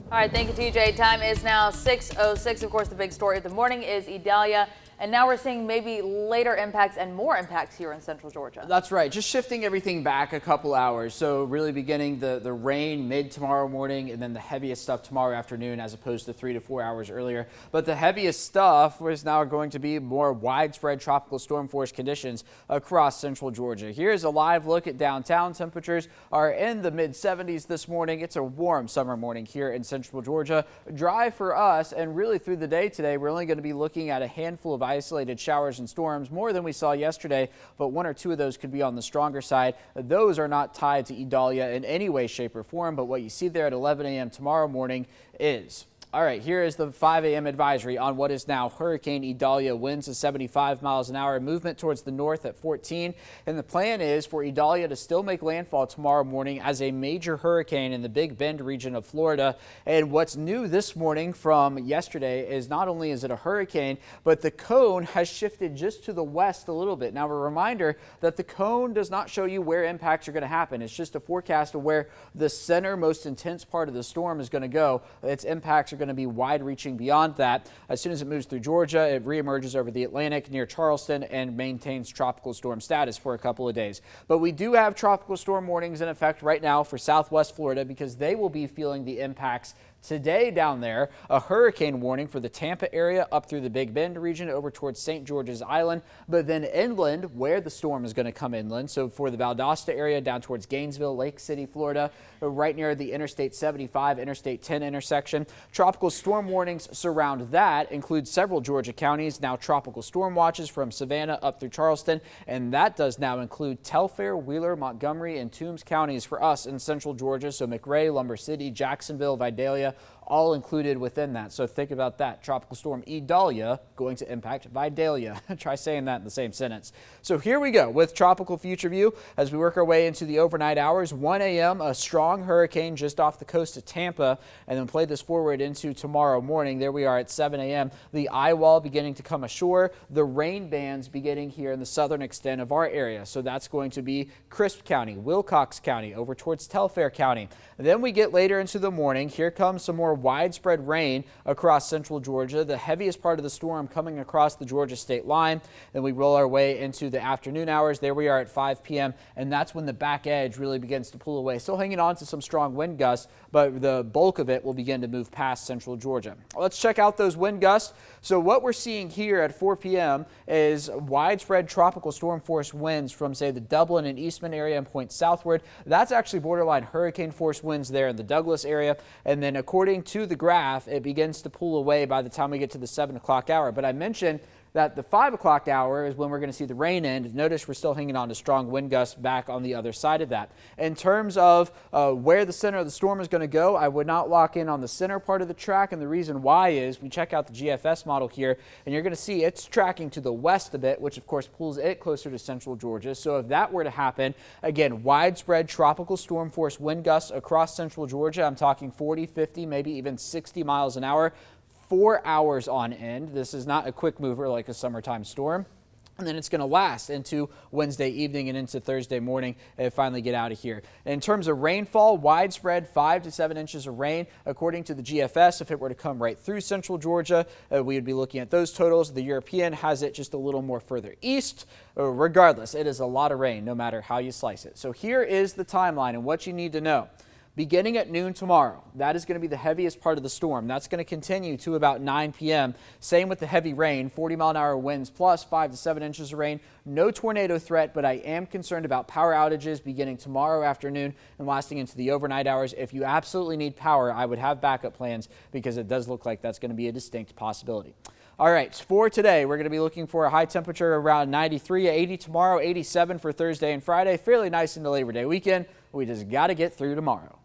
All right, thank you, TJ. Time is now 6:06. Of course, the big story of the morning is Idalia. And now we're seeing maybe later impacts and more impacts here in central Georgia. That's right. Just shifting everything back a couple hours. So really beginning the rain mid tomorrow morning and then the heaviest stuff tomorrow afternoon as opposed to 3 to 4 hours earlier. But the heaviest stuff is now going to be more widespread tropical storm force conditions across central Georgia. Here's a live look at downtown. Temperatures are in the mid 70s this morning. It's a warm summer morning here in central Georgia. Dry for us, and really through the day today, we're only going to be looking at a handful of isolated showers and storms, more than we saw yesterday, but 1 or 2 of those could be on the stronger side. Those are not tied to Idalia in any way, shape, or form, but what you see there at 11 a.m. tomorrow morning is. All right, here is the 5 a.m. advisory on what is now Hurricane Idalia. Winds of 75 miles an hour, movement towards the north at 14. And the plan is for Idalia to still make landfall tomorrow morning as a major hurricane in the Big Bend region of Florida. And what's new this morning from yesterday is not only is it a hurricane, but the cone has shifted just to the west a little bit. Now, a reminder that the cone does not show you where impacts are going to happen. It's just a forecast of where the center, most intense part of the storm is going to go. Its impacts are going to be wide-reaching beyond that. As soon as it moves through Georgia, it reemerges over the Atlantic near Charleston and maintains tropical storm status for a couple of days. But we do have tropical storm warnings in effect right now for Southwest Florida because they will be feeling the impacts today down there. A hurricane warning for the Tampa area up through the Big Bend region over towards St. George's Island, but then inland where the storm is going to come inland. So for the Valdosta area down towards Gainesville, Lake City, Florida, right near the Interstate 75, Interstate 10 intersection. Tropical storm warnings surround that, include several Georgia counties. Now tropical storm watches from Savannah up through Charleston, and that does now include Telfair, Wheeler, Montgomery, and Toombs counties for us in central Georgia. So McRae, Lumber City, Jacksonville, Vidalia, all included within that. So think about that. Tropical storm Idalia going to impact Vidalia. Try saying that in the same sentence. So here we go with tropical future view as we work our way into the overnight hours. 1 a.m. a strong hurricane just off the coast of Tampa, and then play this forward into tomorrow morning. There we are at 7 a.m. The eye wall beginning to come ashore. The rain bands beginning here in the southern extent of our area. So that's going to be Crisp County, Wilcox County, over towards Telfair County. And then we get later into the morning. Here comes some more widespread rain across central Georgia. The heaviest part of the storm coming across the Georgia state line. Then we roll our way into the afternoon hours. There we are at 5 p.m. and that's when the back edge really begins to pull away. Still hanging on to some strong wind gusts, but the bulk of it will begin to move past central Georgia. Let's check out those wind gusts. So what we're seeing here at 4 p.m. is widespread tropical storm force winds from, say, the Dublin and Eastman area and point southward. That's actually borderline hurricane force winds there in the Douglas area. And then according to the graph, it begins to pull away by the time we get to the 7 o'clock hour. But I mentioned that the 5 o'clock hour is when we're going to see the rain end. Notice we're still hanging on to strong wind gusts back on the other side of that. In terms of where the center of the storm is going to go, I would not lock in on the center part of the track. And the reason why is we check out the GFS model here, and you're going to see it's tracking to the west a bit, which of course pulls it closer to central Georgia. So if that were to happen, again, widespread tropical storm force wind gusts across central Georgia. I'm talking 40, 50, maybe even 60 miles an hour. 4 hours on end. This is not a quick mover like a summertime storm. And then it's going to last into Wednesday evening and into Thursday morning and finally get out of here. In terms of rainfall, widespread 5 to 7 inches of rain. According to the GFS, if it were to come right through central Georgia, we would be looking at those totals. The European has it just a little more further east. Regardless, it is a lot of rain no matter how you slice it. So here is the timeline and what you need to know. Beginning at noon tomorrow, that is going to be the heaviest part of the storm. That's going to continue to about 9 p.m. Same with the heavy rain, 40-mile-an-hour winds plus 5 to 7 inches of rain. No tornado threat, but I am concerned about power outages beginning tomorrow afternoon and lasting into the overnight hours. If you absolutely need power, I would have backup plans because it does look like that's going to be a distinct possibility. All right, for today, we're going to be looking for a high temperature around 93, 80 tomorrow, 87 for Thursday and Friday. Fairly nice into Labor Day weekend. We just got to get through tomorrow.